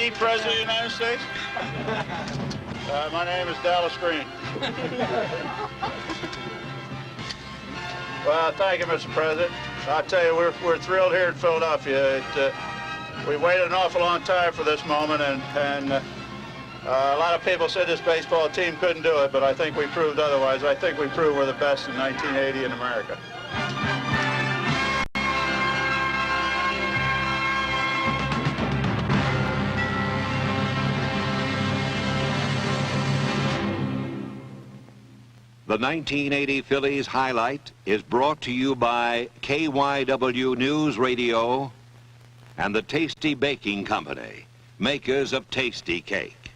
me, President of the United States? My name is Dallas Green. Well, thank you, Mr. President. I tell you, we're thrilled here in Philadelphia. We waited an awful long time for this moment, and a lot of people said this baseball team couldn't do it, but I think we proved otherwise. I think we proved we're the best in 1980 in America. The 1980 Phillies highlight is brought to you by KYW News Radio and the Tasty Baking Company, makers of Tasty Cake.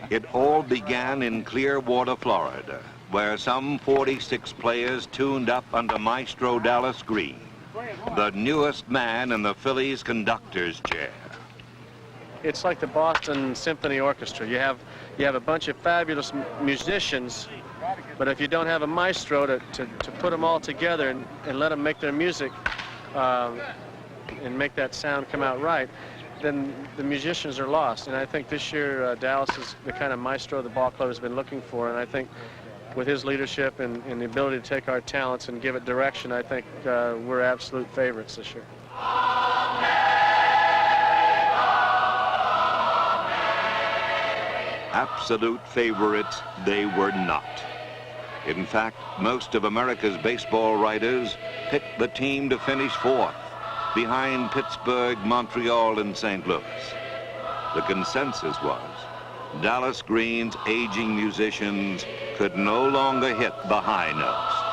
It all began in Clearwater, Florida, where some 46 players tuned up under Maestro Dallas Green, the newest man in the Phillies conductor's chair. It's like the Boston Symphony Orchestra. You have a bunch of fabulous musicians, but if you don't have a maestro to put them all together and let them make their music and make that sound come out right, then the musicians are lost. And I think this year Dallas is the kind of maestro the ball club has been looking for, and I think with his leadership and the ability to take our talents and give it direction, I think we're absolute favorites this year. Absolute favorites they were not. In fact, most of America's baseball writers picked the team to finish fourth, behind Pittsburgh, Montreal, and St. Louis. The consensus was Dallas Green's aging musicians could no longer hit the high notes.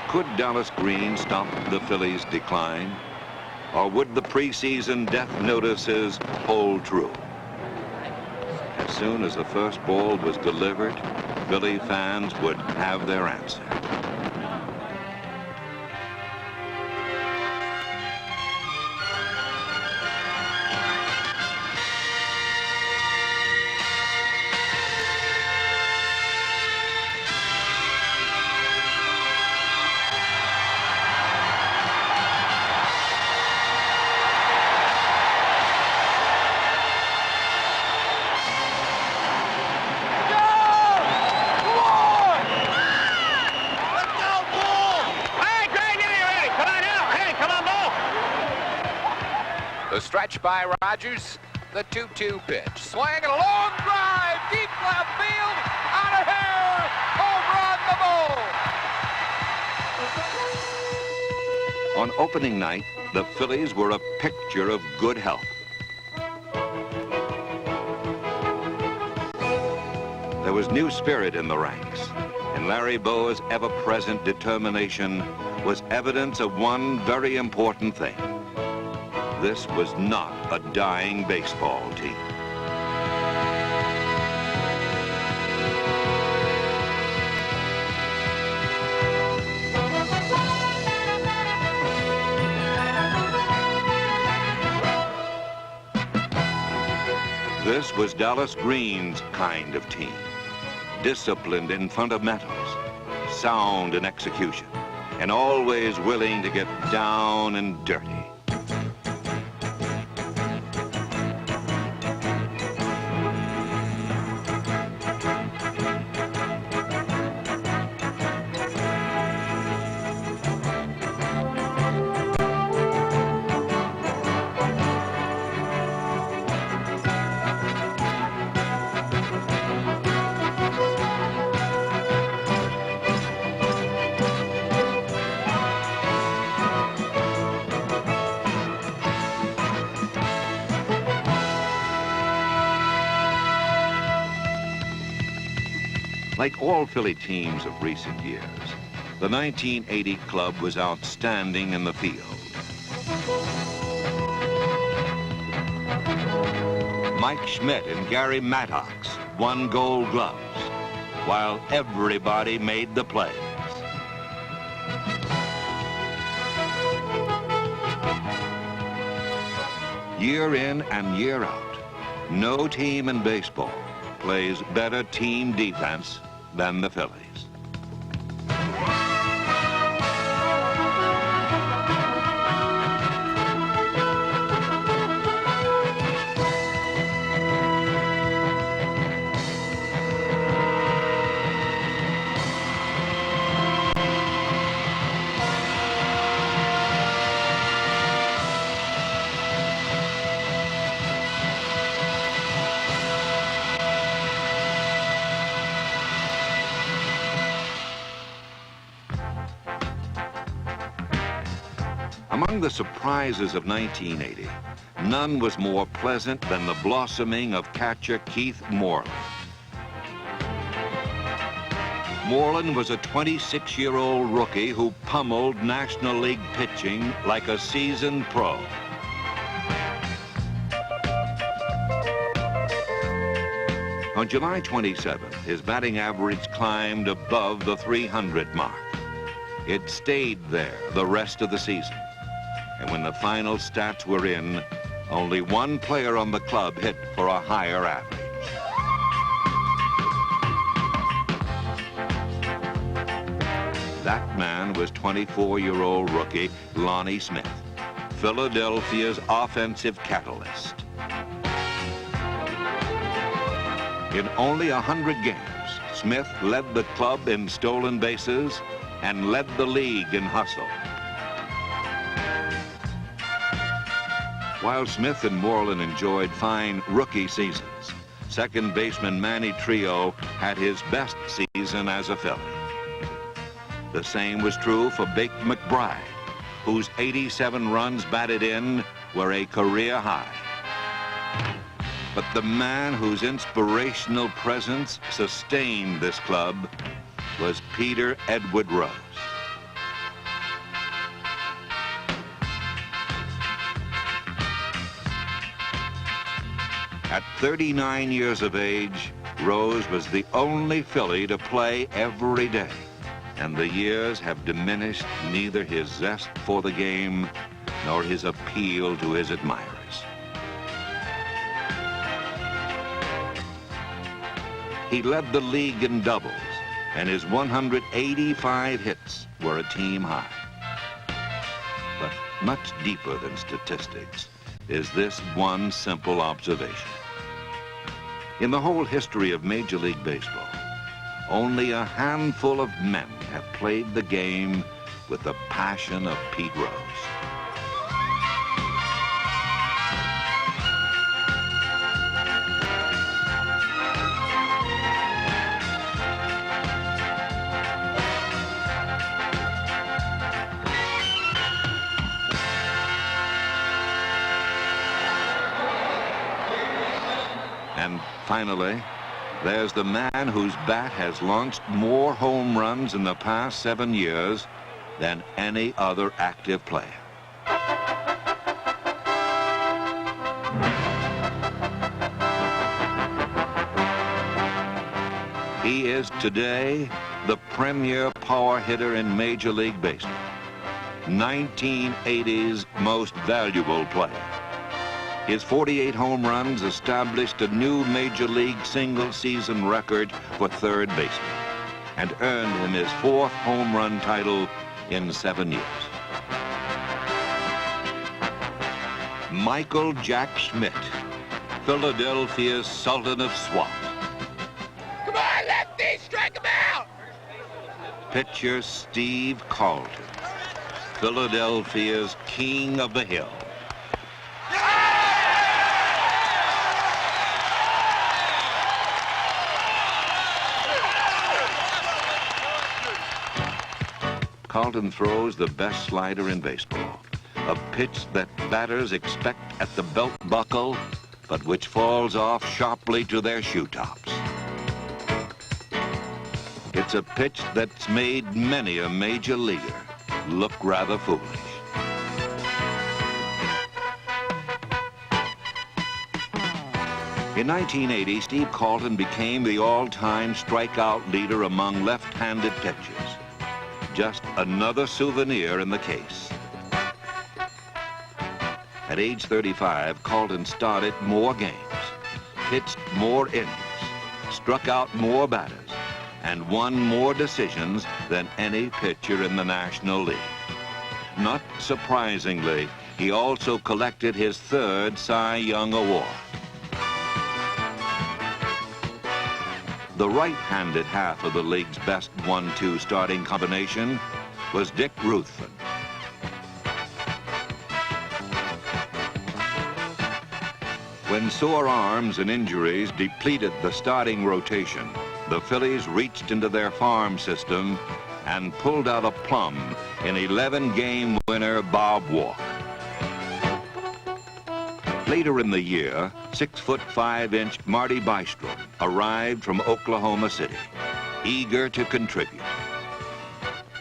Could Dallas Green stop the Phillies' decline? Or would the preseason death notices hold true? As soon as the first ball was delivered, Philly fans would have their answer. The stretch by Rogers, the 2-2 pitch. Swing and a long drive, deep left field, out of here, home run, the ball. On opening night, the Phillies were a picture of good health. There was new spirit in the ranks, and Larry Bowa's ever-present determination was evidence of one very important thing. This was not a dying baseball team. This was Dallas Green's kind of team. Disciplined in fundamentals, sound in execution, and always willing to get down and dirty. Like all Philly teams of recent years, the 1980 club was outstanding in the field. Mike Schmidt and Gary Maddox won Gold Gloves, while everybody made the plays. Year in and year out, no team in baseball plays better team defense than the Phillies. Among the surprises of 1980, none was more pleasant than the blossoming of catcher Keith Moreland. Moreland was a 26-year-old rookie who pummeled National League pitching like a seasoned pro. On July 27th, his batting average climbed above the 300 mark. It stayed there the rest of the season. And when the final stats were in, only one player on the club hit for a higher average. That man was 24-year-old rookie Lonnie Smith, Philadelphia's offensive catalyst. In only 100 games, Smith led the club in stolen bases and led the league in hustle. While Smith and Moreland enjoyed fine rookie seasons, second baseman Manny Trio had his best season as a Philly. The same was true for Bake McBride, whose 87 runs batted in were a career high. But the man whose inspirational presence sustained this club was Peter Edward Rose. At 39 years of age, Rose was the only Philly to play every day, and the years have diminished neither his zest for the game nor his appeal to his admirers. He led the league in doubles, and his 185 hits were a team high. But much deeper than statistics is this one simple observation. In the whole history of Major League Baseball, only a handful of men have played the game with the passion of Pete Rose. And finally, there's the man whose bat has launched more home runs in the past 7 years than any other active player. He is today the premier power hitter in Major League Baseball, 1980's most valuable player. His 48 home runs established a new Major League single-season record for third baseman and earned him his 4th home run title in 7 years. Michael Jack Schmidt, Philadelphia's Sultan of Swat. Come on, lefty, strike him out! Pitcher Steve Carlton, Philadelphia's King of the Hill. Carlton throws the best slider in baseball, a pitch that batters expect at the belt buckle, but which falls off sharply to their shoe tops. It's a pitch that's made many a major leaguer look rather foolish. In 1980, Steve Carlton became the all-time strikeout leader among left-handed pitchers. Just another souvenir in the case. At age 35, Carlton started more games, pitched more innings, struck out more batters, and won more decisions than any pitcher in the National League. Not surprisingly, he also collected his third Cy Young Award. The right-handed half of the league's best 1-2 starting combination was Dick Ruthven. When sore arms and injuries depleted the starting rotation, the Phillies reached into their farm system and pulled out a plum in 11-game winner Bob Walk. Later in the year, 6'5" Marty Bystrom arrived from Oklahoma City, eager to contribute.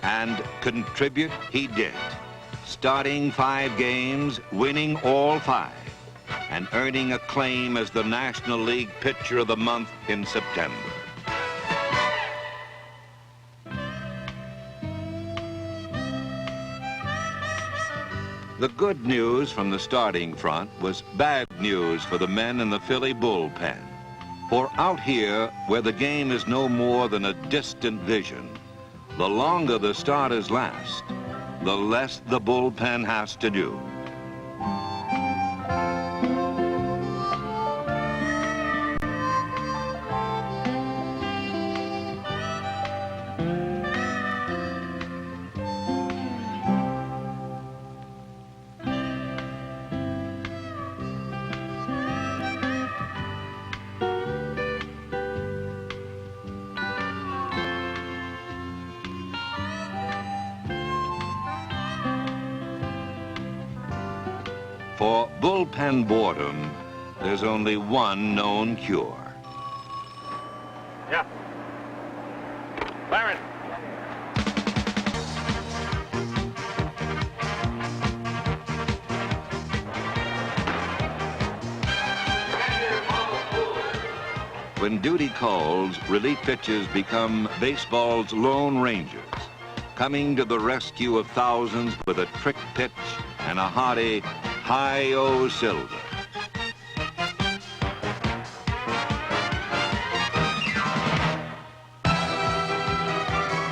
And contribute he did, starting 5 games, winning all 5, and earning acclaim as the National League Pitcher of the Month in September. The good news from the starting front was bad news for the men in the Philly bullpen. For out here, where the game is no more than a distant vision, the longer the starters last, the less the bullpen has to do. For bullpen boredom, there's only one known cure. Yeah. Byron. When duty calls, relief pitchers become baseball's lone rangers, coming to the rescue of thousands with a trick pitch and a hearty hi-yo Silver.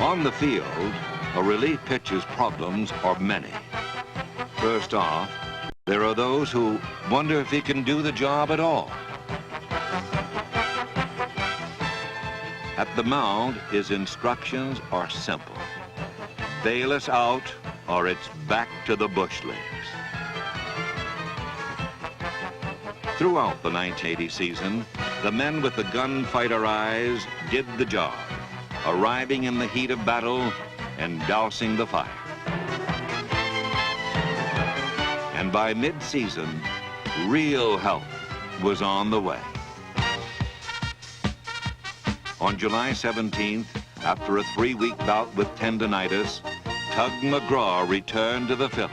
On the field, a relief pitcher's problems are many. First off, there are those who wonder if he can do the job at all. At the mound, his instructions are simple. Bail us out, or it's back to the bush leagues. Throughout the 1980 season, the men with the gunfighter eyes did the job, arriving in the heat of battle and dousing the fire. And by mid-season, real help was on the way. On July 17th, after a 3-week bout with tendonitis, Tug McGraw returned to the Phillies.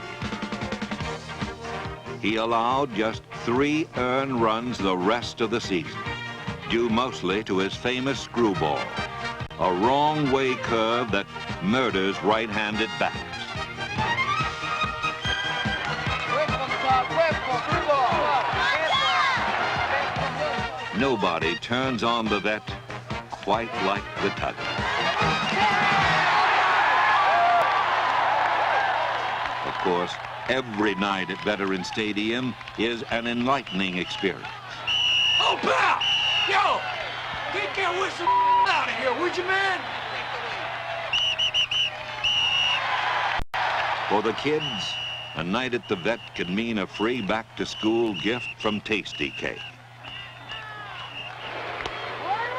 He allowed just 3 earned runs the rest of the season, due mostly to his famous screwball, a wrong-way curve that murders right-handed batters. Nobody turns on the vet quite like the Tugger. Of course, every night at Veterans Stadium is an enlightening experience. Oh, pal! Yo! Get that whistle out of here, would you, man? For the kids, a night at the vet can mean a free back-to-school gift from Tasty Cake.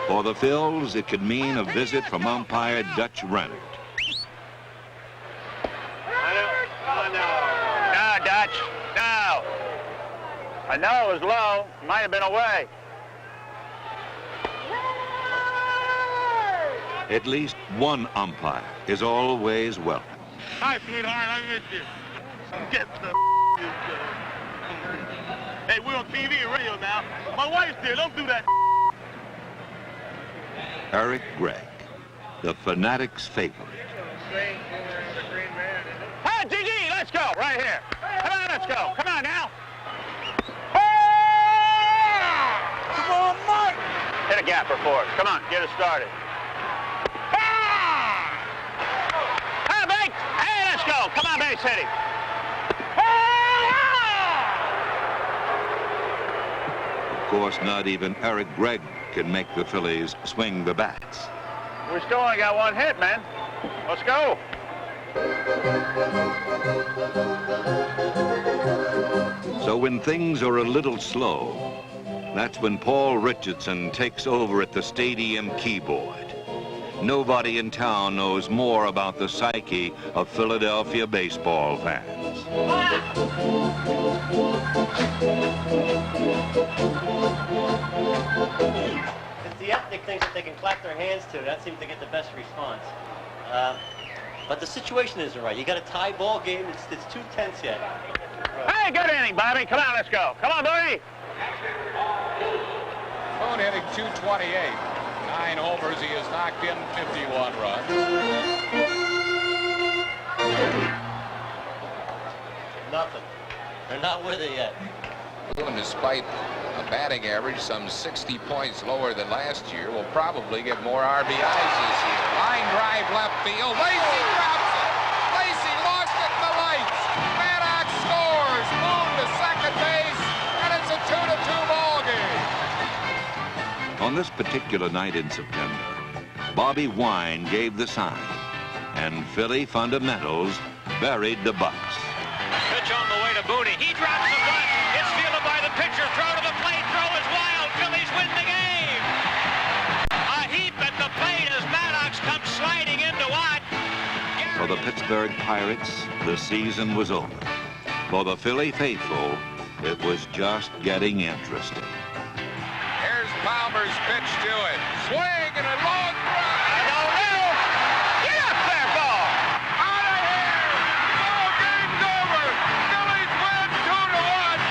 For the Phils, it could mean a visit from umpire Dutch Renard. No, Dutch, no. I know it was low. Might have been away. At least one umpire is always welcome. Hi, sweetheart, I miss you. Get the Hey, we're on TV and radio now. My wife's there, don't do that. Eric Gregg, the Fanatic's favorite. Hey, Gigi, let's go, right here. Come on, let's go. Come on now. for us. Come on, get us started. Hey, Banks! Hey, let's go. Come on, base hit him. Of course, not even Eric Gregg can make the Phillies swing the bats. We still only got one hit, man. Let's go. So when things are a little slow, that's when Paul Richardson takes over at the stadium keyboard. Nobody in town knows more about the psyche of Philadelphia baseball fans. It's the ethnic things that they can clap their hands to. That seems to get the best response. But the situation isn't right. You got a tie ball game. It's 2 tenths yet. Hey, good inning, Bobby. Come on, let's go. Come on, Bobby. Boone hitting .228. 9 homers. He has knocked in 51 runs. Nothing. They're not with it yet. Boone, despite a batting average some 60 points lower than last year, will probably get more RBIs this year. Line drive left field. Lacy drops it. Lacy lost it in the lights. Maddox scores. Boone to second base, and it's a 2-2 ball game. On this particular night in September, Bobby Wine gave the sign, and Philly fundamentals buried the Bucks. Pitch on the way to Booney. He drops the bunt. It's fielded by the pitcher. Throw to the plate. Throw is wild. Phillies win the game. A heap at the plate as Maddox comes sliding into what? For the Pittsburgh Pirates, the season was over. For the Philly faithful, it was just getting interesting. Here's Palmer's pitch to it. Swing and a long drive. Get up there, ball. Out of here. Oh, game's over. Phillies win 2-1.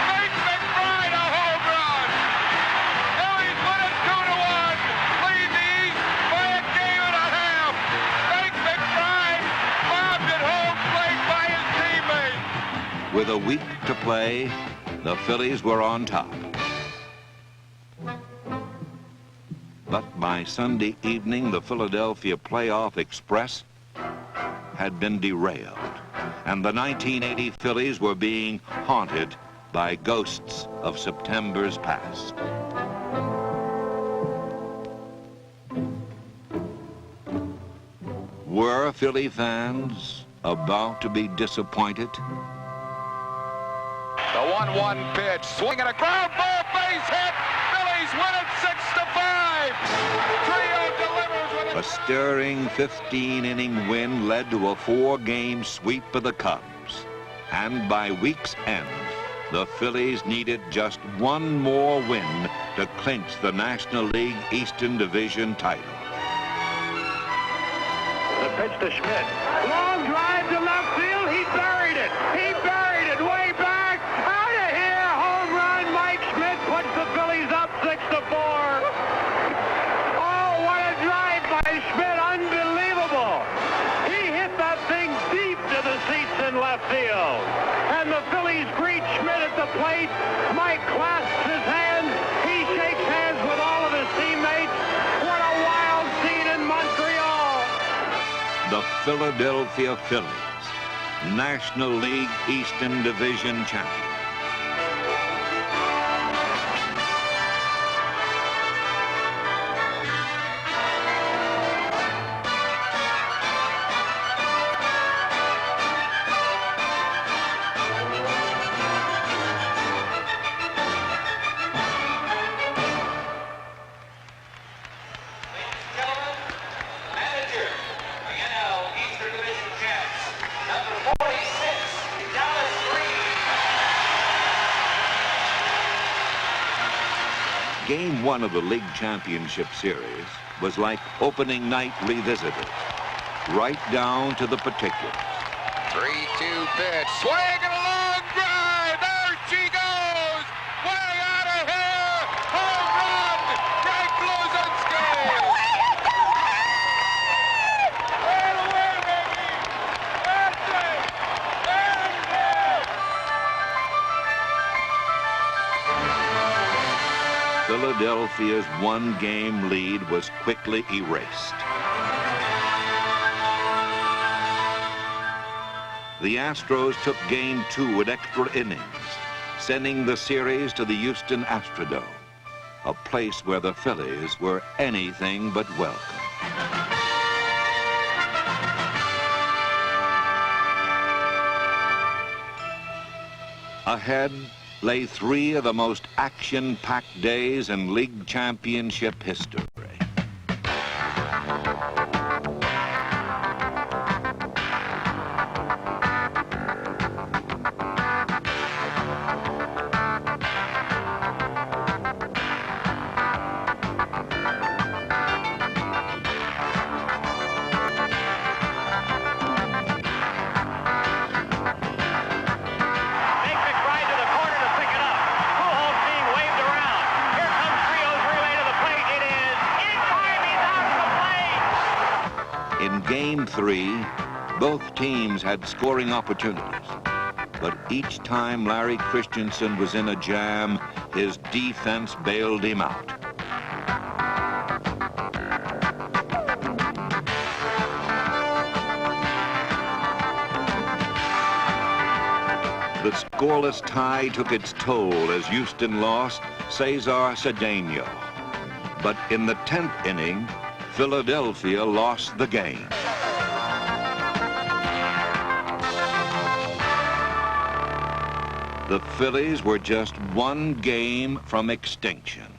Nate McBride a home run. Phillies win it 2-1. Lead the East by a game and a half. Nate McBride bobbed at home plate by his teammate. With a week to play, the Phillies were on top. But by Sunday evening, the Philadelphia Playoff Express had been derailed, and the 1980 Phillies were being haunted by ghosts of September's past. Were Philly fans about to be disappointed? The 1-1 pitch, swing and a ground ball, base hit. Phillies win it 6-5. Trio delivers with A stirring 15-inning win led to a 4-game sweep of the Cubs. And by week's end, the Phillies needed just one more win to clinch the National League Eastern Division title. The pitch to Schmidt. Long drive to left field. He buried it. He buried it way back. Out of here. Home run. Mike Schmidt puts the Phillies up 6-4. Oh, what a drive by Schmidt. Unbelievable. He hit that thing deep to the seats in left field. And the Phillies greet Schmidt at the plate. Mike clasps his hands. He shakes hands with all of his teammates. What a wild scene in Montreal. The Philadelphia Phillies, National League Eastern Division champions. Game 1 of the League Championship Series was like opening night revisited, right down to the particulars. 3-2 pitch, swing and a long drive. There she goes. Way out of here. Home run. Greg Bluzinski. Right away, baby. That's it. There it is. The Philadelphia's one-game lead was quickly erased. The Astros took Game 2 at extra innings, sending the series to the Houston Astrodome, a place where the Phillies were anything but welcome. Ahead lay 3 of the most action-packed days in league championship history. In Game 3, both teams had scoring opportunities, but each time Larry Christensen was in a jam, his defense bailed him out. The scoreless tie took its toll as Houston lost Cesar Cedeno. But in the 10th inning, Philadelphia lost the game. The Phillies were just one game from extinction,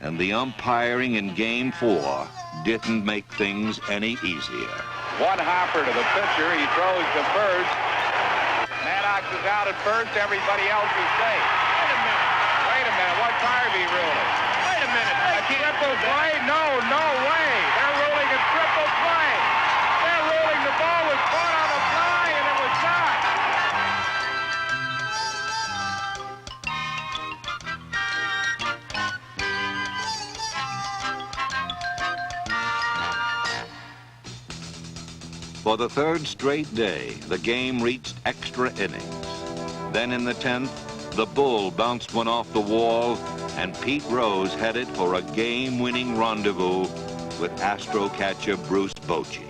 and the umpiring in Game 4 didn't make things any easier. One hopper to the pitcher. He throws to first. Maddox is out at first. Everybody else is safe. Wait a minute. What's Harvey ruling? Wait a minute. A triple play? No way. They're ruling a triple play. They're ruling the ball was caught on a fly and it was not. For the 3rd straight day, the game reached extra innings. Then in the 10th, the bull bounced one off the wall, and Pete Rose headed for a game-winning rendezvous with Astro catcher Bruce Bochy.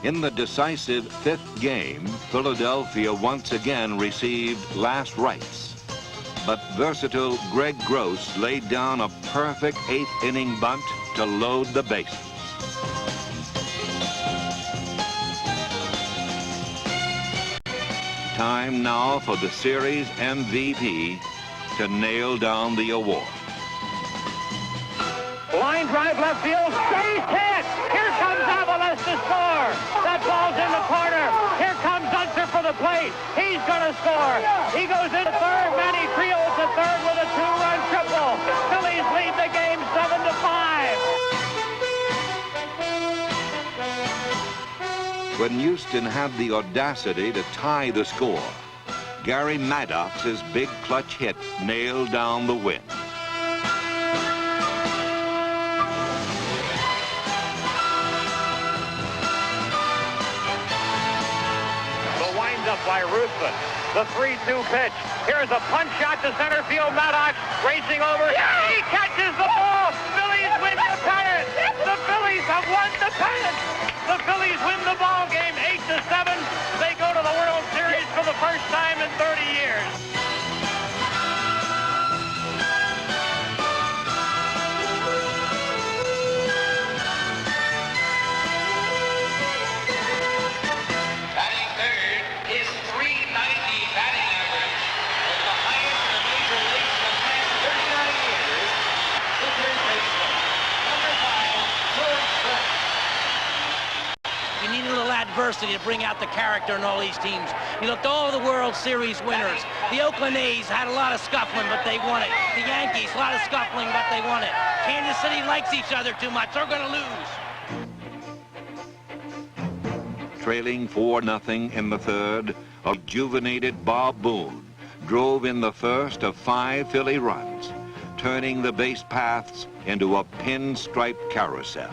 In the decisive 5th game, Philadelphia once again received last rites. But versatile Greg Gross laid down a perfect 8th inning bunt to load the bases. Time now for the series MVP to nail down the award. Line drive left field, base hit! Here comes Avalos to score! That ball's in the corner! Here comes Unser for the plate! He's gonna score! He goes into third, Manny Trios to third with a 2-run triple! Phillies lead the game 7-5! When Houston had the audacity to tie the score, Gary Maddox's big clutch hit nailed down the win. By Ruthven. The 3-2 pitch. Here's a punch shot to center field. Maddox racing over. He catches the ball. Phillies win the pennant. The Phillies have won the pennant. The Phillies win the ball game 8-7. They go to the World Series for the first time in 30 years. Adversity to bring out the character in all these teams. You looked at all the World Series winners. The Oakland A's had a lot of scuffling, but they won it. The Yankees, a lot of scuffling, but they won it. Kansas City likes each other too much. They're going to lose. Trailing 4-0 in the 3rd, a rejuvenated Bob Boone drove in the first of 5 Philly runs, turning the base paths into a pinstripe carousel.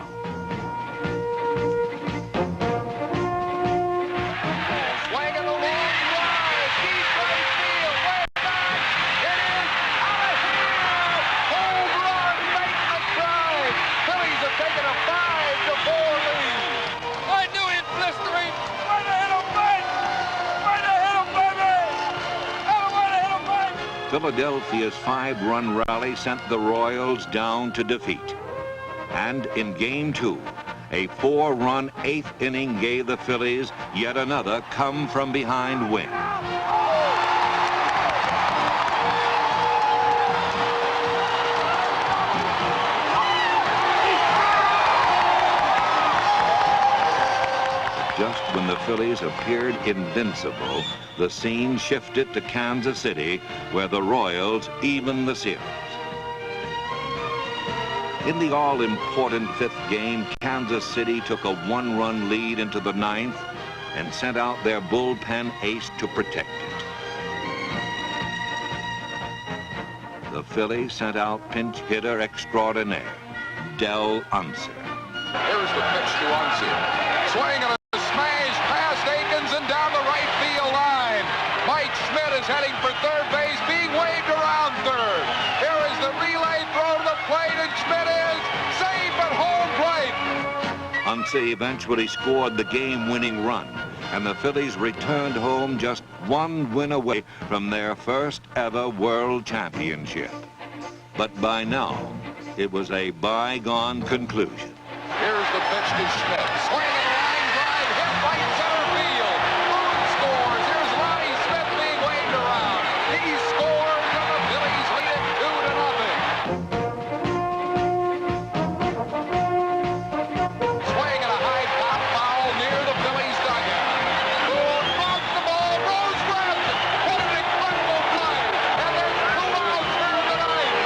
Swinging a long drive, deep right field, way back. It is out of here. Home run, Nate McBride. Phillies have taken a 5-4 lead. I knew he'd blistering. Way to hit him, baby! Way to hit him, baby! Way to hit him, baby! Philadelphia's 5-run rally sent the Royals down to defeat. And in Game 2, a 4-run 8th inning gave the Phillies yet another come-from-behind win. Just when the Phillies appeared invincible, the scene shifted to Kansas City, where the Royals evened the series. In the all-important 5th game, Kansas City took a 1-run lead into the 9th and sent out their bullpen ace to protect it. The Phillies sent out pinch hitter extraordinaire, Del Unser. Here's the pitch to Unser. Swing and a smash past Akins and down the right field line. Mike Schmidt is heading for third base, being waved around third. Here is the relay throw to the plate, and Schmidt is safe at home plate. Unser eventually scored the game-winning run, and the Phillies returned home just 1 win away from their first ever world championship. But by now, it was a bygone conclusion. Here's the pitch to Schmidt. Swing and a line drive, hit right center field. Boone scores. Here's Lonnie Smith being waved around. He scores, and the Phillies lead it 2-0. Swing and a high pop foul near the Phillies dugout. Boone knocks the ball. Rose grabs it. What an incredible play. And there's 2 outs here in the ninth.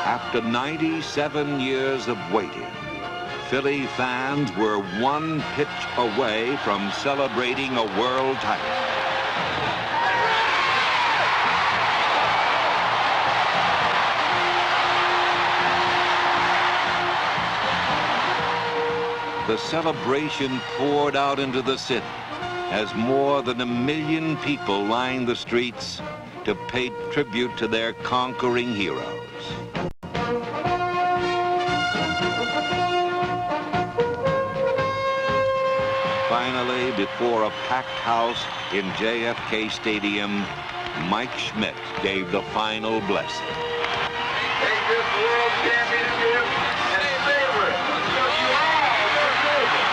After 97 years of waiting, Philly fans were 1 pitch away from celebrating a world title. The celebration poured out into the city as more than 1 million people lined the streets to pay tribute to their conquering heroes. Finally, before a packed house in JFK Stadium, Mike Schmidt gave the final blessing. Take this world championship and savor it until you all deserve it.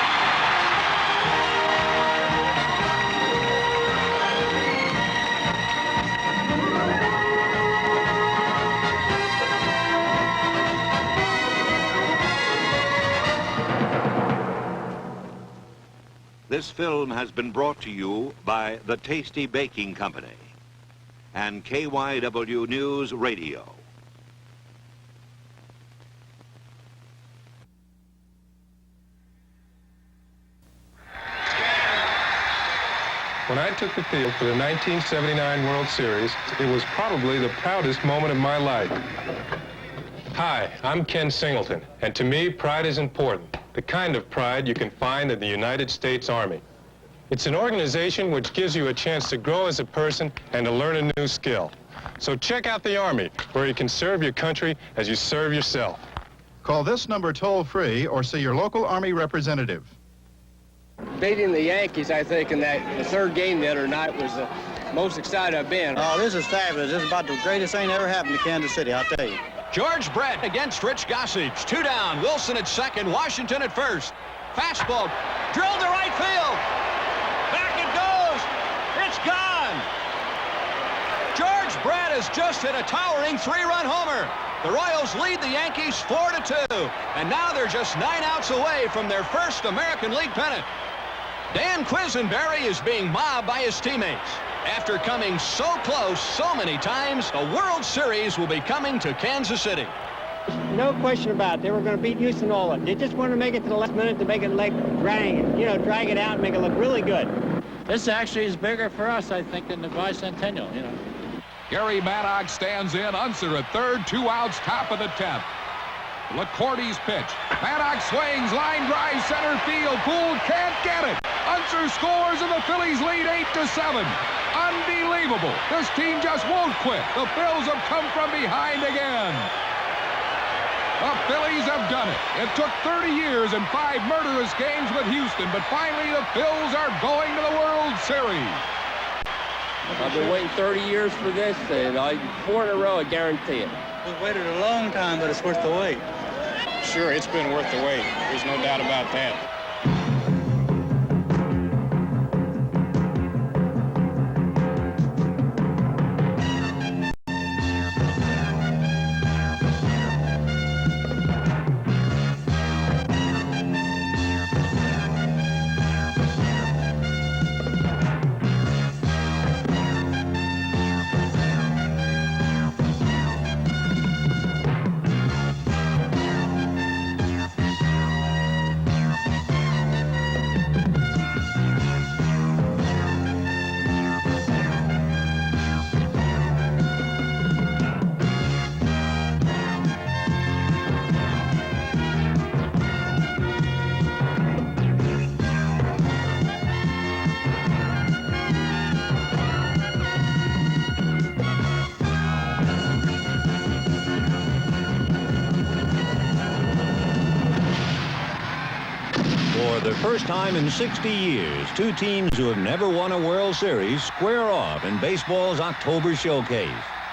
This film has been brought to you by the Tasty Baking Company and KYW News Radio. When I took the field for the 1979 World Series, it was probably the proudest moment of my life. Hi, I'm Ken Singleton, and to me, pride is important. The kind of pride you can find in the United States Army. It's an organization which gives you a chance to grow as a person and to learn a new skill. So check out the Army, where you can serve your country as you serve yourself. Call this number toll-free or see your local Army representative. Beating the Yankees, I think, in the 3rd game the other night was the most excited I've been. Oh, this is fabulous. This is about the greatest thing that ever happened to Kansas City, I'll tell you. George Brett against Rich Gossage. 2 down. Wilson at second. Washington at first. Fastball. Drilled to right field. Back it goes. It's gone. George Brett has just hit a towering 3-run homer. The Royals lead the Yankees 4-2. And now they're just 9 outs away from their first American League pennant. Dan Quisenberry is being mobbed by his teammates. After coming so close so many times, the World Series will be coming to Kansas City. No question about it. They were going to beat Houston all up. They just wanted to make it to the last minute to make it like drag it out and make it look really good. This actually is bigger for us, I think, than the bicentennial, you know. Gary Maddox stands in. Unser at third, 2 outs, top of the 10th. LaCourte's pitch. Maddox swings, line drive, center field. Gould can't get it. Unser scores, and the Phillies lead 8-7. Unbelievable. This team just won't quit. The Phils have come from behind again. The Phillies have done it. It took 30 years and 5 murderous games with Houston, but finally the Phils are going to the World Series. I've been waiting 30 years for this, and 4 in a row, I guarantee it. We've waited a long time, but it's worth the wait. Sure, it's been worth the wait. There's no doubt about that. For the first time in 60 years, 2 teams who have never won a World Series square off in baseball's October showcase.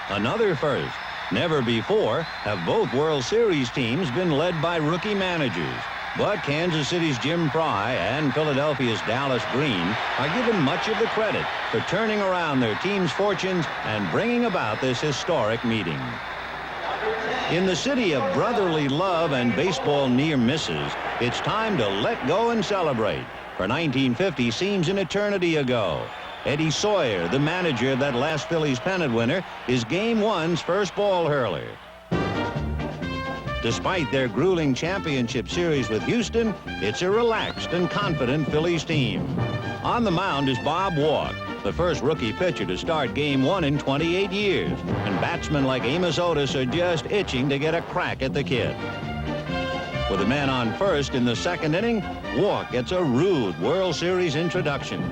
Another first. Never before have both World Series teams been led by rookie managers. But Kansas City's Jim Fry and Philadelphia's Dallas Green are given much of the credit for turning around their team's fortunes and bringing about this historic meeting. In the city of brotherly love and baseball near misses, it's time to let go and celebrate. For 1950 seems an eternity ago. Eddie Sawyer, the manager of that last Phillies pennant winner, is Game 1's first ball hurler. Despite their grueling championship series with Houston, it's a relaxed and confident Phillies team. On the mound is Bob Walk, the first rookie pitcher to start Game 1 in 28 years, and batsmen like Amos Otis are just itching to get a crack at the kid. With a man on first in the second inning, Walk gets a rude World Series introduction.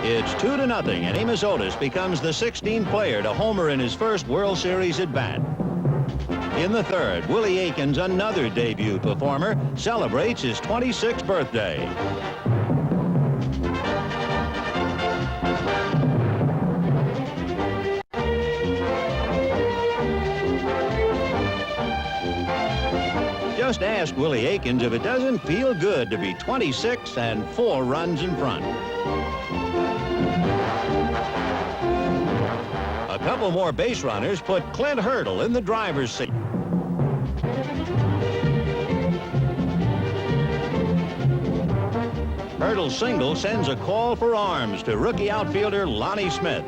It's 2-0, and Amos Otis becomes the 16th player to homer in his first World Series at bat. In the third, Willie Aikens, another debut performer, celebrates his 26th birthday. Just ask Willie Aikens if it doesn't feel good to be 26 and 4 runs in front. A couple more base runners put Clint Hurdle in the driver's seat. Hurdle's single sends a call for arms to rookie outfielder Lonnie Smith.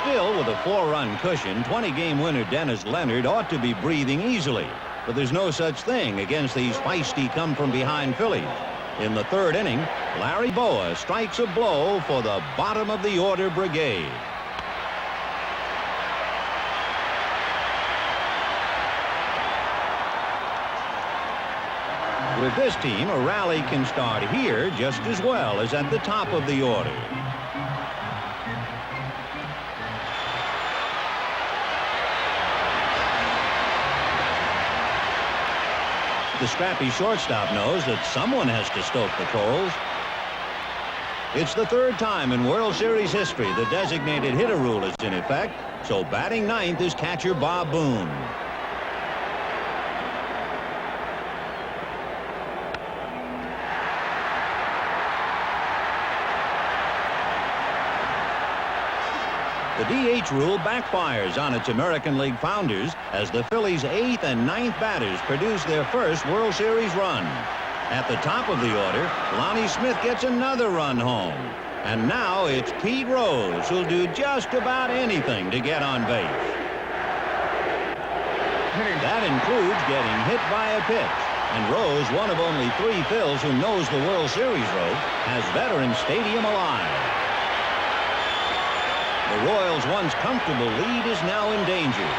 Still, with a 4-run cushion, 20-game winner Dennis Leonard ought to be breathing easily. But there's no such thing against these feisty come-from-behind Phillies. In the third inning, Larry Boa strikes a blow for the bottom-of-the-order brigade. With this team, a rally can start here just as well as at the top of the order. The scrappy shortstop knows that someone has to stoke the coals. It's the third time in World Series history the designated hitter rule is in effect, so batting ninth is catcher Bob Boone. The DH rule backfires on its American League founders as the Phillies' 8th and 9th batters produce their first World Series run. At the top of the order, Lonnie Smith gets another run home. And now it's Pete Rose who'll do just about anything to get on base. That includes getting hit by a pitch. And Rose, one of only 3 Phils who knows the World Series road, has Veterans Stadium alive. The Royals' once comfortable lead is now in danger.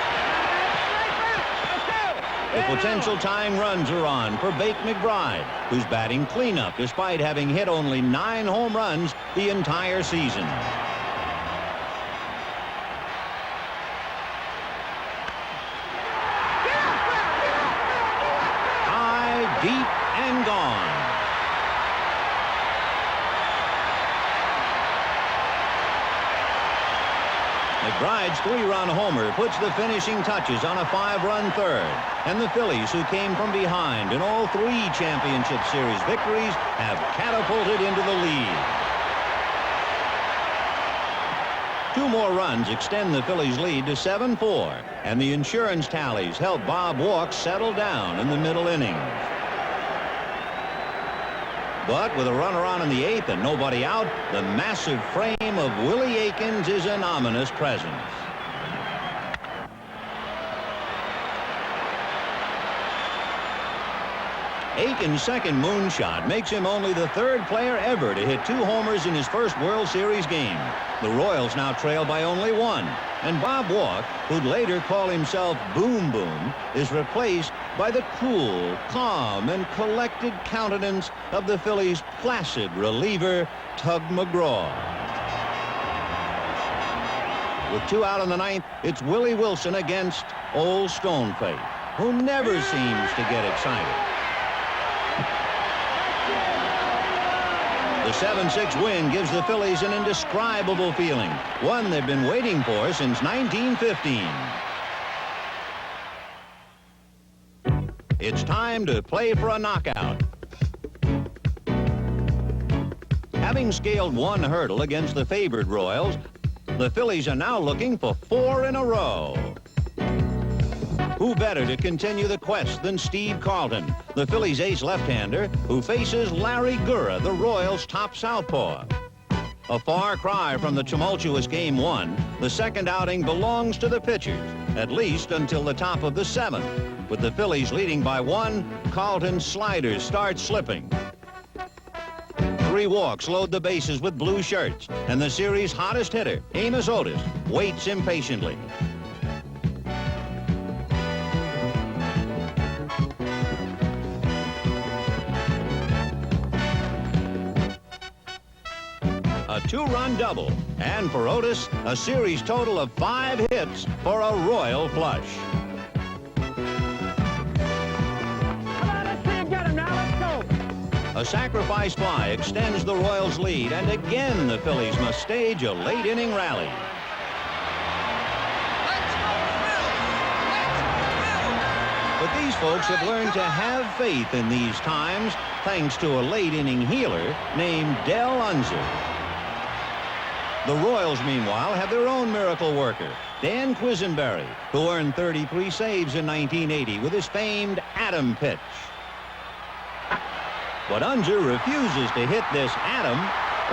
The potential tying runs are on for Bake McBride, who's batting cleanup despite having hit only 9 home runs the entire season. High, deep, and gone. McBride's 3-run homer puts the finishing touches on a 5-run third. And the Phillies, who came from behind in all 3 championship series victories, have catapulted into the lead. 2 more runs extend the Phillies' lead to 7-4. And the insurance tallies help Bob Walks settle down in the middle innings. But with a runner on in the 8th and nobody out, the massive frame of Willie Aikens is an ominous presence. Aikens' second moonshot makes him only the 3rd player ever to hit 2 homers in his first World Series game. The Royals now trail by only 1. And Bob Walk, who'd later call himself Boom Boom, is replaced by the cool, calm, and collected countenance of the Phillies' placid reliever, Tug McGraw. With 2 out in the 9th, it's Willie Wilson against Old Stoneface, who never seems to get excited. The 7-6 win gives the Phillies an indescribable feeling, one they've been waiting for since 1915. It's time to play for a knockout. Having scaled 1 hurdle against the favored Royals, the Phillies are now looking for 4 in a row. Who better to continue the quest than Steve Carlton, the Phillies' ace left-hander, who faces Larry Gurra, the Royals' top southpaw. A far cry from the tumultuous Game 1, the second outing belongs to the pitchers, at least until the top of the 7th. With the Phillies leading by 1, Carlton's sliders start slipping. 3 walks load the bases with blue shirts, and the series' hottest hitter, Amos Otis, waits impatiently. A 2-run double, and for Otis, a series total of 5 hits for a royal flush. A sacrifice fly extends the Royals' lead, and again the Phillies must stage a late-inning rally. But these folks have learned to have faith in these times, thanks to a late-inning healer named Del Unser. The Royals, meanwhile, have their own miracle worker, Dan Quisenberry, who earned 33 saves in 1980 with his famed Atom pitch. But Unser refuses to hit this Atom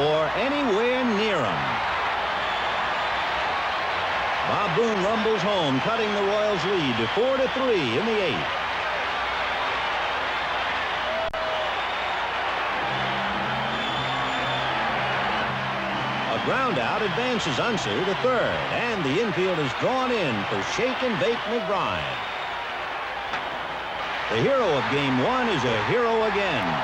or anywhere near him. Bob Boone rumbles home, cutting the Royals' lead to 4-3 in the 8th. A ground out advances Unser to 3rd, and the infield is drawn in for Shake and Bake McBride. The hero of Game 1 is a hero again.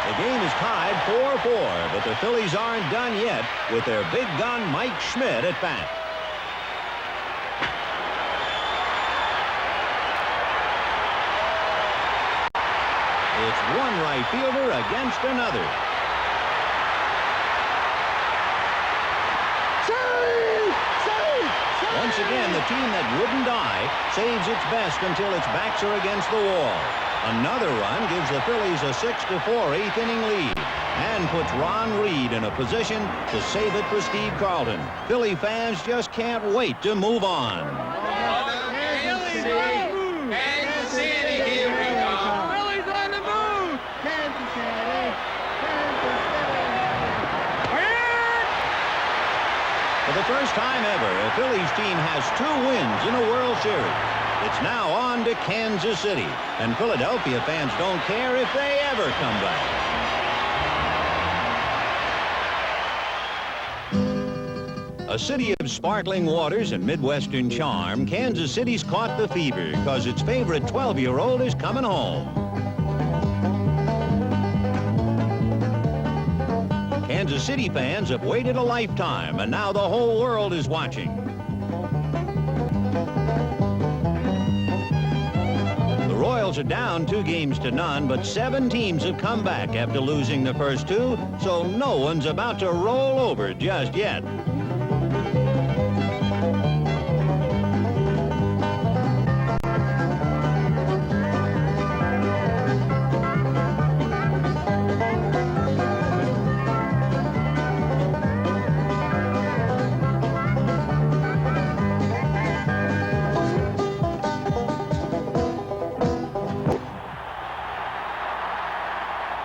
The game is tied 4-4, but the Phillies aren't done yet with their big gun Mike Schmidt at bat. It's one right fielder against another. Save! Save! Save! Once again, the team that wouldn't die saves its best until its backs are against the wall. Another run gives the Phillies a 6-4 8th-inning lead and puts Ron Reed in a position to save it for Steve Carlton. Philly fans just can't wait to move on. Phillies on the move! Kansas City, here we go! Phillies on the move! Kansas City! Kansas City! For the first time ever, a Phillies team has 2 wins in a World Series. It's now on to Kansas City, and Philadelphia fans don't care if they ever come back. A city of sparkling waters and Midwestern charm, Kansas City's caught the fever because its favorite 12-year-old is coming home. Kansas City fans have waited a lifetime, and now the whole world is watching. The Royals are down 2-0, but 7 teams have come back after losing the first 2, so no one's about to roll over just yet.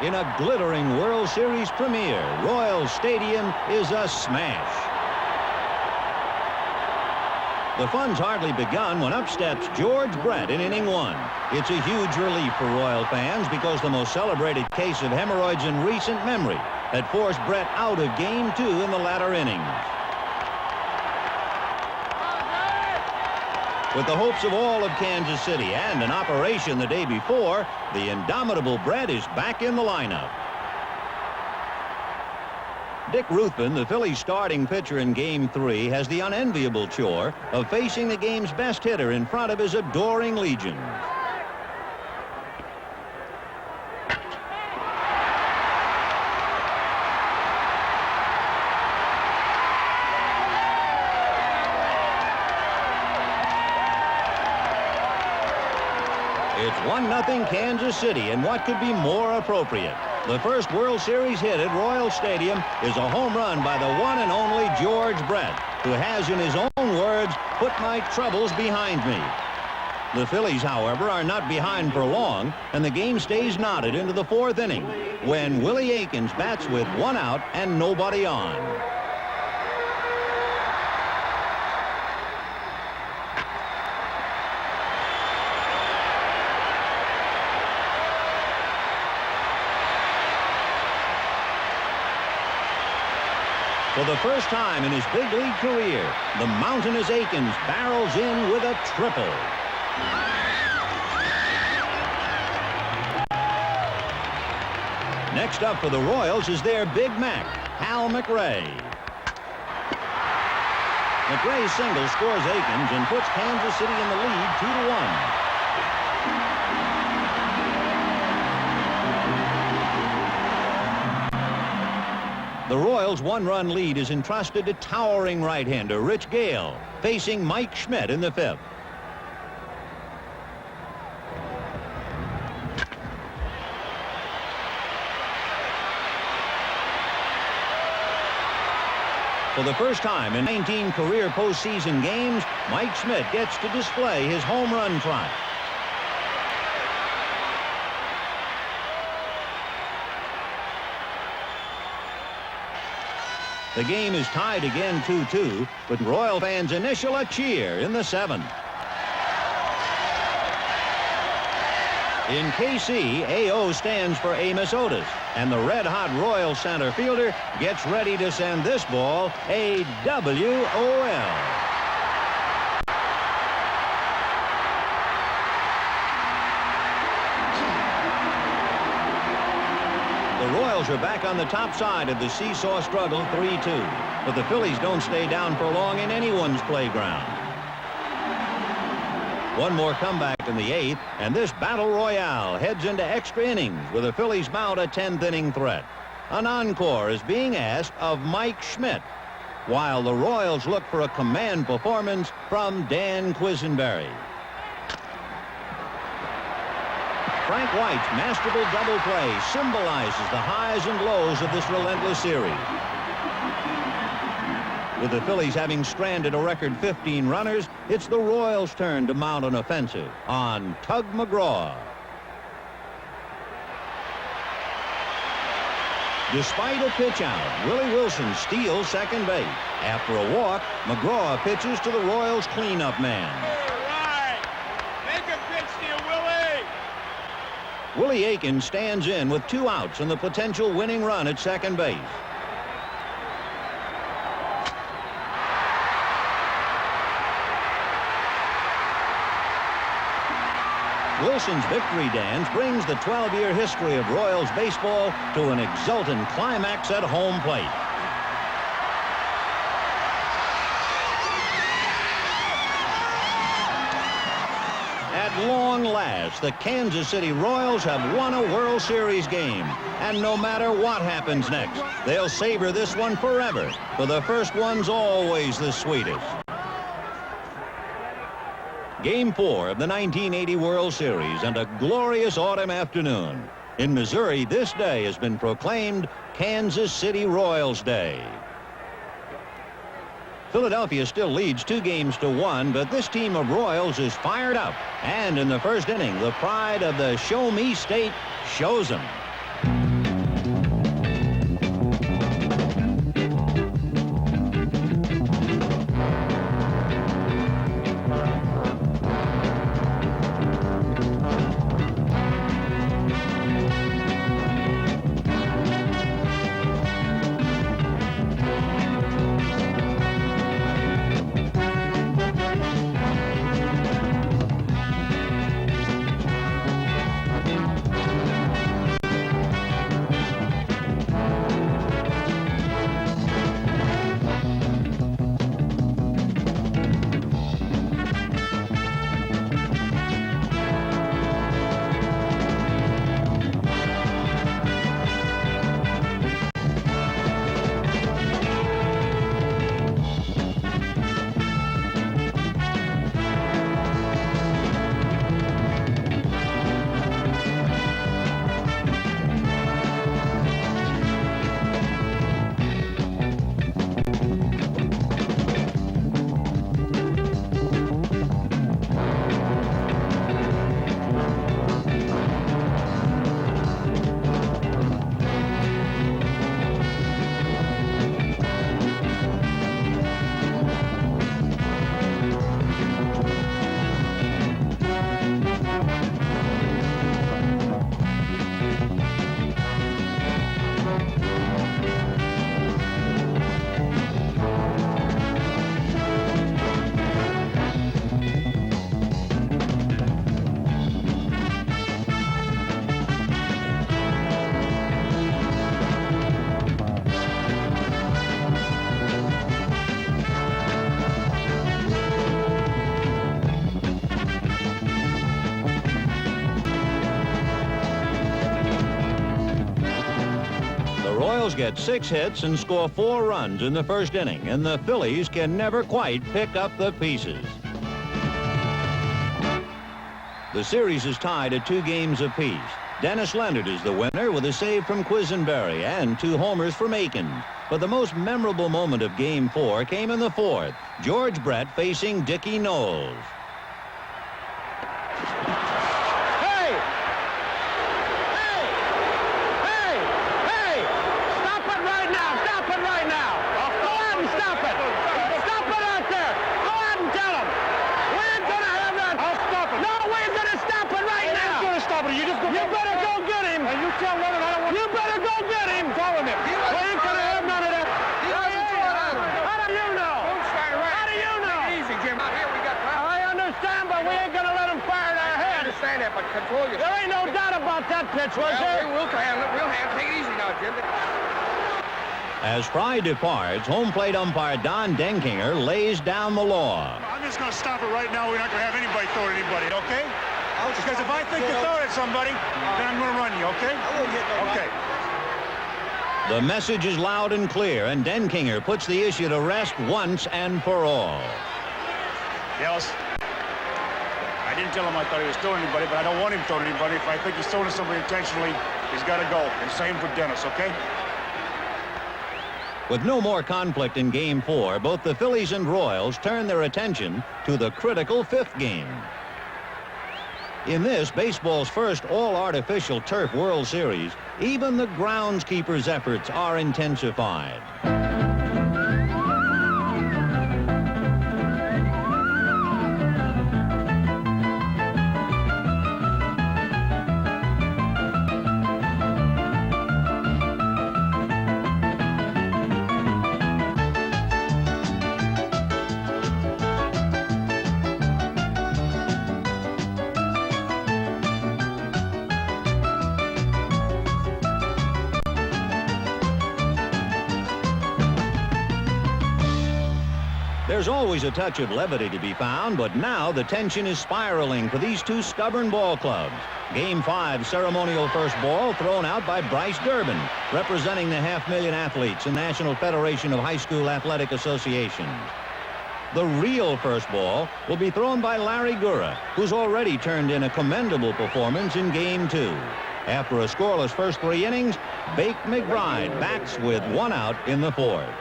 In a glittering World Series premiere, Royal Stadium is a smash. The fun's hardly begun when up steps George Brett in inning 1. It's a huge relief for Royal fans because the most celebrated case of hemorrhoids in recent memory had forced Brett out of Game 2 in the latter innings. With the hopes of all of Kansas City and an operation the day before, the indomitable Brett is back in the lineup. Dick Ruthven, the Phillies starting pitcher in Game 3, has the unenviable chore of facing the game's best hitter in front of his adoring legions. It's 1-0 Kansas City, and what could be more appropriate? The first World Series hit at Royal Stadium is a home run by the one and only George Brett, who has, in his own words, put my troubles behind me. The Phillies, however, are not behind for long, and the game stays knotted into the 4th inning when Willie Aikens bats with 1 out and nobody on. For the first time in his big league career, the mountainous Aikens barrels in with a triple. Next up for the Royals is their Big Mac, Hal McRae. McRae's single scores Aikens and puts Kansas City in the lead 2-1. The Royals' 1-run lead is entrusted to towering right-hander Rich Gale, facing Mike Schmidt in the 5th. For the first time in 19 career postseason games, Mike Schmidt gets to display his home run trot. The game is tied again 2-2, but Royal fans initial a cheer in the 7th. In KC, AO stands for Amos Otis, and the red-hot Royal center fielder gets ready to send this ball a WOL. The Royals are back on the top side of the seesaw struggle 3-2, but the Phillies don't stay down for long in anyone's playground. One more comeback in the 8th, and this battle royale heads into extra innings with the Phillies mount a 10th-inning threat. An encore is being asked of Mike Schmidt, while the Royals look for a command performance from Dan Quisenberry. Frank White's masterful double play symbolizes the highs and lows of this relentless series. With the Phillies having stranded a record 15 runners, it's the Royals' turn to mount an offensive on Tug McGraw. Despite a pitch out, Willie Wilson steals second base. After a walk, McGraw pitches to the Royals' cleanup man. All right. Make a pitch to you, Willie. Willie Aiken stands in with 2 outs and the potential winning run at second base. Wilson's victory dance brings the 12-year history of Royals baseball to an exultant climax at home plate. At long last, the Kansas City Royals have won a World Series game. And no matter what happens next, they'll savor this one forever, for the first one's always the sweetest. Game 4 of the 1980 World Series and a glorious autumn afternoon. In Missouri, this day has been proclaimed Kansas City Royals Day. Philadelphia still leads 2-1, but this team of Royals is fired up. And in the first inning, the pride of the Show Me State shows them. Get 6 hits and score 4 runs in the first inning, and the Phillies can never quite pick up the pieces. The series is tied at 2 games apiece. Dennis Leonard is the winner with a save from Quisenberry and 2 homers from Aiken. But the most memorable moment of Game 4 came in the 4th. George Brett facing Dickie Knowles. But control yourself. There ain't no doubt about that pitch, was there? We'll handle it. We'll handle it. Take it easy now, Jim. As Fry departs, home plate umpire Don Denkinger lays down the law. I'm just going to stop it right now. We're not going to have anybody throw at anybody, okay? Because if I think you throw at somebody, then I'm going to run you, okay? I won't hit nobody. Okay. The message is loud and clear, and Denkinger puts the issue to rest once and for all. Yes. I didn't tell him I thought he was throwing anybody, but I don't want him throwing anybody. If I think he's throwing somebody intentionally, he's got to go. And same for Dennis, okay? With no more conflict in Game 4, both the Phillies and Royals turn their attention to the critical 5th game. In this, baseball's first all-artificial turf World Series, even the groundskeeper's efforts are intensified. There's always a touch of levity to be found, but now the tension is spiraling for these two stubborn ball clubs. Game 5 ceremonial first ball thrown out by Bryce Durbin, representing the 500,000 athletes in National Federation of High School Athletic Associations. The real first ball will be thrown by Larry Gura, who's already turned in a commendable performance in Game 2. After a scoreless first 3 innings, Bake McBride bats with 1 out in the 4th.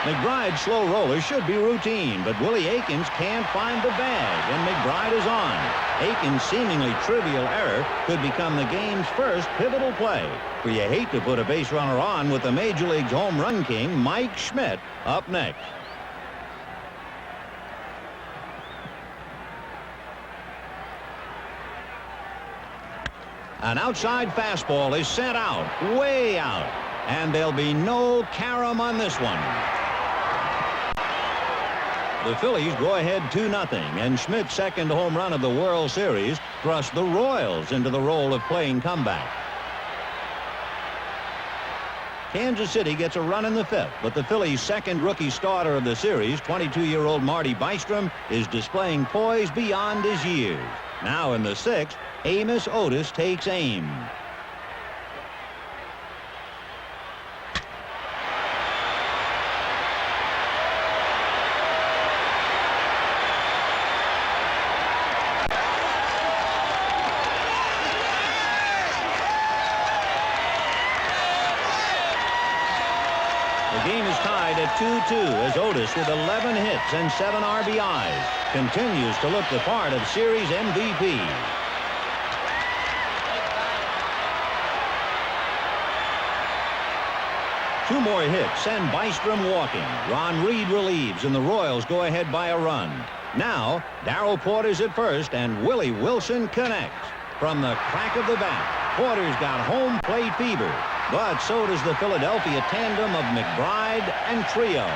McBride's slow roller should be routine, but Willie Aikens can't find the bag, and McBride is on. Aikens' seemingly trivial error could become the game's first pivotal play, for you hate to put a base runner on with the Major League's home run king, Mike Schmidt, up next. An outside fastball is sent out, way out, and there'll be no carom on this one. The Phillies go ahead 2-0, and Schmidt's second home run of the World Series thrust the Royals into the role of playing comeback. Kansas City gets a run in the 5th, but the Phillies' second rookie starter of the series, 22-year-old Marty Bystrom, is displaying poise beyond his years. Now in the 6th, Amos Otis takes aim. The game is tied at 2-2 as Otis, with 11 hits and 7 RBIs, continues to look the part of series MVP. Two more hits send Bystrom walking. Ron Reed relieves, and the Royals go ahead by a run. Now, Darrell Porter's at first, and Willie Wilson connects. From the crack of the bat, Porter's got home plate fever, but so does the Philadelphia tandem of McBride and Trio.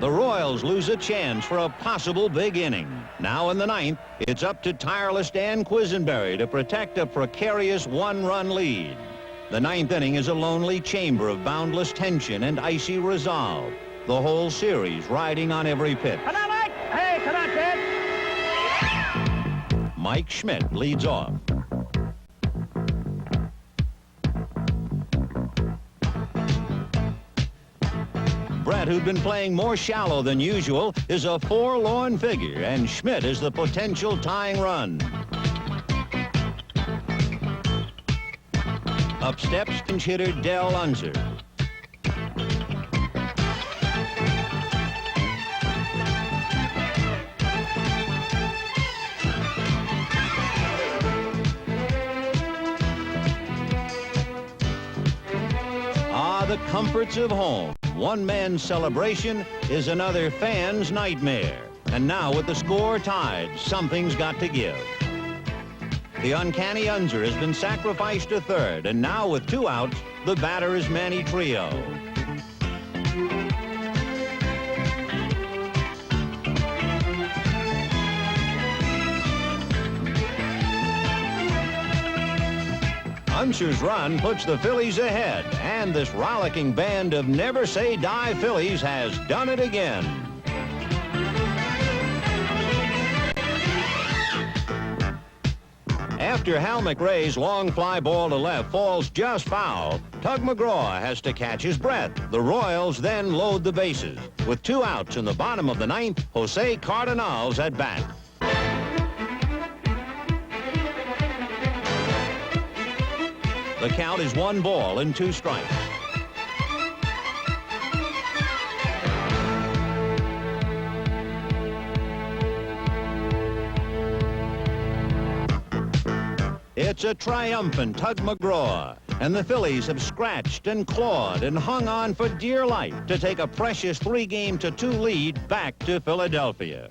The Royals lose a chance for a possible big inning. Now in the 9th, it's up to tireless Dan Quisenberry to protect a precarious 1-run lead. The 9th inning is a lonely chamber of boundless tension and icy resolve. The whole series riding on every pitch. Come on, Mike! Hey, come on, kid! Mike Schmidt leads off. Brett, who'd been playing more shallow than usual, is a forlorn figure, and Schmidt is the potential tying run. Up steps pinch hitter Del Unser. The comforts of home. One man's celebration is another fan's nightmare. And now with the score tied, something's got to give. The uncanny Unser has been sacrificed to third, and now with 2 outs, the batter is Manny Trio. Unser's run puts the Phillies ahead, and this rollicking band of never say die Phillies has done it again. After Hal McRae's long fly ball to left falls just foul, Tug McGraw has to catch his breath. The Royals then load the bases. With 2 outs in the bottom of the 9th, Jose Cardenal's at bat. The count is 1 ball and 2 strikes. It's a triumphant Tug McGraw, and the Phillies have scratched and clawed and hung on for dear life to take a precious 3-2 lead back to Philadelphia.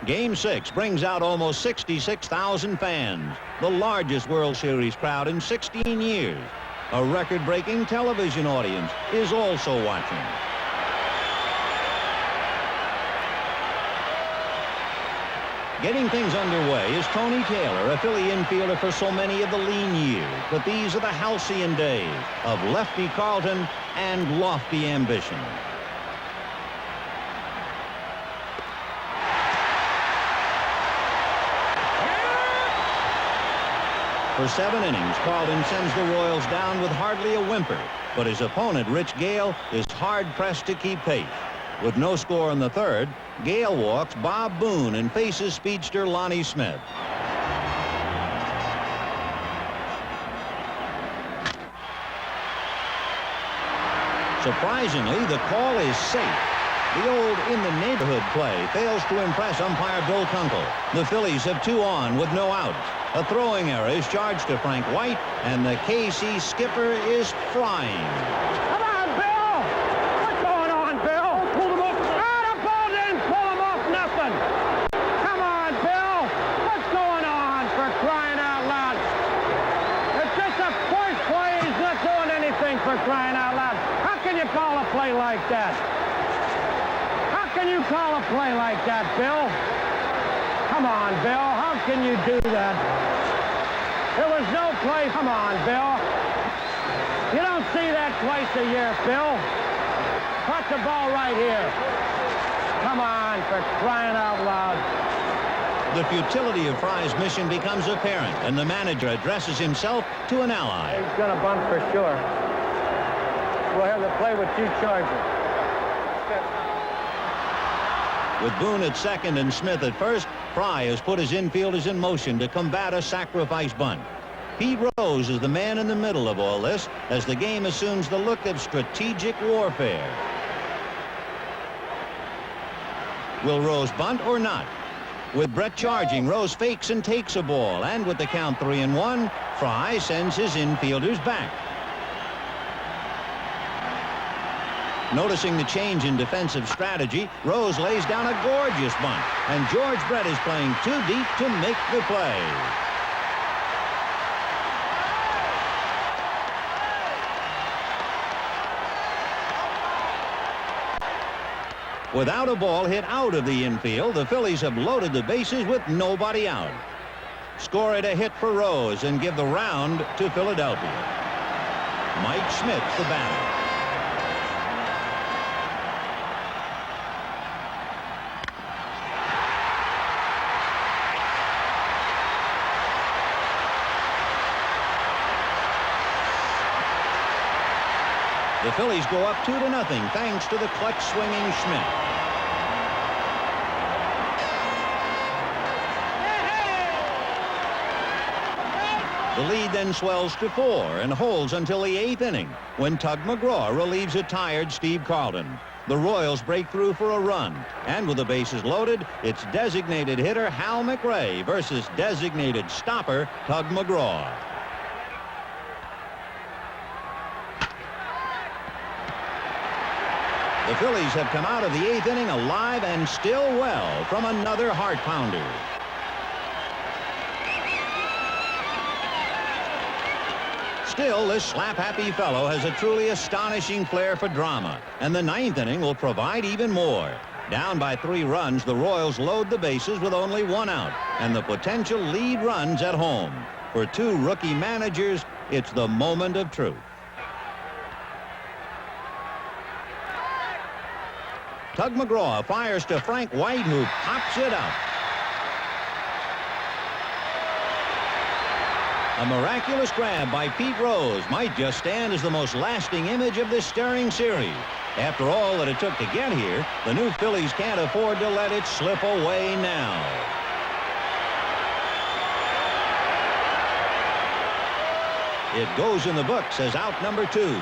Game 6 brings out almost 66,000 fans, the largest World Series crowd in 16 years. A record-breaking television audience is also watching. Getting things underway is Tony Taylor, a Philly infielder for so many of the lean years. But these are the halcyon days of lefty Carlton and lofty ambition. For 7 innings, Carlton sends the Royals down with hardly a whimper. But his opponent, Rich Gale, is hard-pressed to keep pace. With no score in the 3rd, Gale walks Bob Boone and faces speedster Lonnie Smith. Surprisingly, the call is safe. The old in-the-neighborhood play fails to impress umpire Bill Kunkel. The Phillies have 2 on with no outs. A throwing error is charged to Frank White, and the KC skipper is flying. Come on, Bill! What's going on, Bill? Pull him off. The ball didn't pull him off nothing. Come on, Bill! What's going on, for crying out loud? It's just a first play. He's not doing anything, for crying out loud. How can you call a play like that? How can you call a play like that, Bill? Come on, Bill. How can you do that? There was no play. Come on, Bill. You don't see that twice a year, Bill. Put the ball right here. Come on, for crying out loud. The futility of Fry's mission becomes apparent, and the manager addresses himself to an ally. He's going to bunt for sure. We'll have to play with 2 charges. With Boone at 2nd and Smith at 1st, Fry has put his infielders in motion to combat a sacrifice bunt. Pete Rose is the man in the middle of all this as the game assumes the look of strategic warfare. Will Rose bunt or not? With Brett charging, Rose fakes and takes a ball, and with the count 3-1, Fry sends his infielders back. Noticing the change in defensive strategy, Rose lays down a gorgeous bunt, and George Brett is playing too deep to make the play. Without a ball hit out of the infield, the Phillies have loaded the bases with nobody out. Score it a hit for Rose and give the round to Philadelphia. Mike Schmidt, the batter. The Phillies go up 2-0 thanks to the clutch swinging Schmidt. The lead then swells to 4 and holds until the 8th inning when Tug McGraw relieves a tired Steve Carlton. The Royals break through for a run, and with the bases loaded, it's designated hitter Hal McRae versus designated stopper Tug McGraw. The Phillies have come out of the 8th inning alive and still well from another heart pounder. Still, this slap-happy fellow has a truly astonishing flair for drama, and the 9th inning will provide even more. Down by 3 runs, the Royals load the bases with only 1 out, and the potential lead runs at home. For 2 rookie managers, it's the moment of truth. Tug McGraw fires to Frank White, who pops it out. A miraculous grab by Pete Rose might just stand as the most lasting image of this stirring series. After all that it took to get here, the new Phillies can't afford to let it slip away now. It goes in the books as out number 2.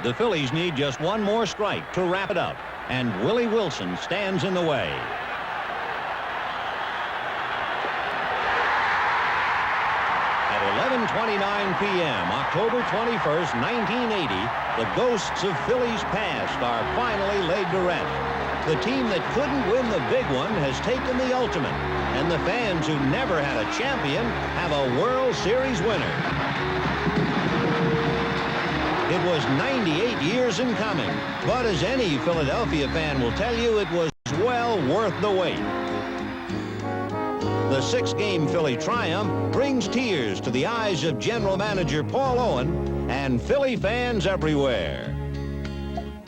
The Phillies need just one more strike to wrap it up, and Willie Wilson stands in the way. At 11:29 p.m., October 21st, 1980, the ghosts of Phillies past are finally laid to rest. The team that couldn't win the big one has taken the ultimate, and the fans who never had a champion have a World Series winner. It was 98 years in coming, but as any Philadelphia fan will tell you, it was well worth the wait. The 6-game Philly triumph brings tears to the eyes of General Manager Paul Owen and Philly fans everywhere.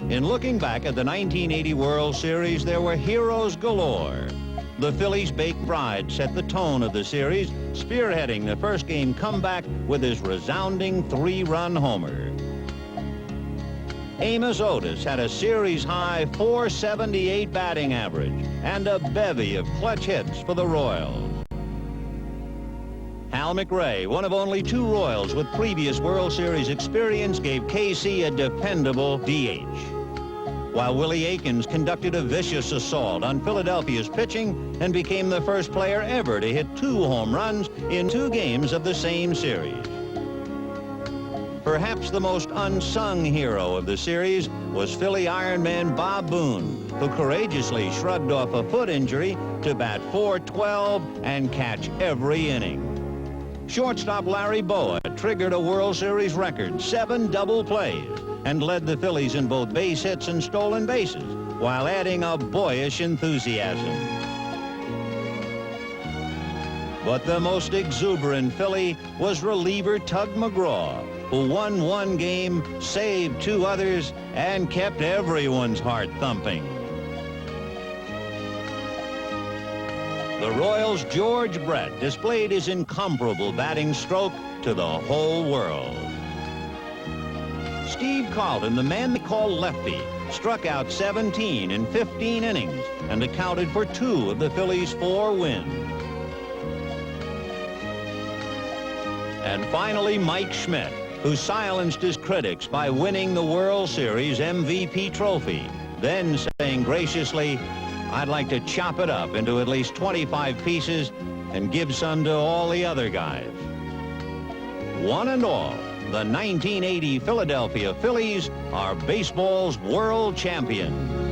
In looking back at the 1980 World Series, there were heroes galore. The Phillies' baked bride set the tone of the series, spearheading the first-game comeback with his resounding 3-run homer. Amos Otis had a series-high .478 batting average and a bevy of clutch hits for the Royals. Hal McRae, one of only 2 Royals with previous World Series experience, gave KC a dependable DH. While Willie Aikens conducted a vicious assault on Philadelphia's pitching and became the first player ever to hit 2 home runs in 2 games of the same series. Perhaps the most unsung hero of the series was Philly Ironman Bob Boone, who courageously shrugged off a foot injury to bat .412 and catch every inning. Shortstop Larry Bowa triggered a World Series record 7 double plays and led the Phillies in both base hits and stolen bases while adding a boyish enthusiasm. But the most exuberant Philly was reliever Tug McGraw, who won 1 game, saved 2 others, and kept everyone's heart thumping. The Royals' George Brett displayed his incomparable batting stroke to the whole world. Steve Carlton, the man they call Lefty, struck out 17 in 15 innings and accounted for 2 of the Phillies' 4 wins. And finally, Mike Schmidt, who silenced his critics by winning the World Series MVP trophy, then saying graciously, "I'd like to chop it up into at least 25 pieces and give some to all the other guys." One and all, the 1980 Philadelphia Phillies are baseball's world champions.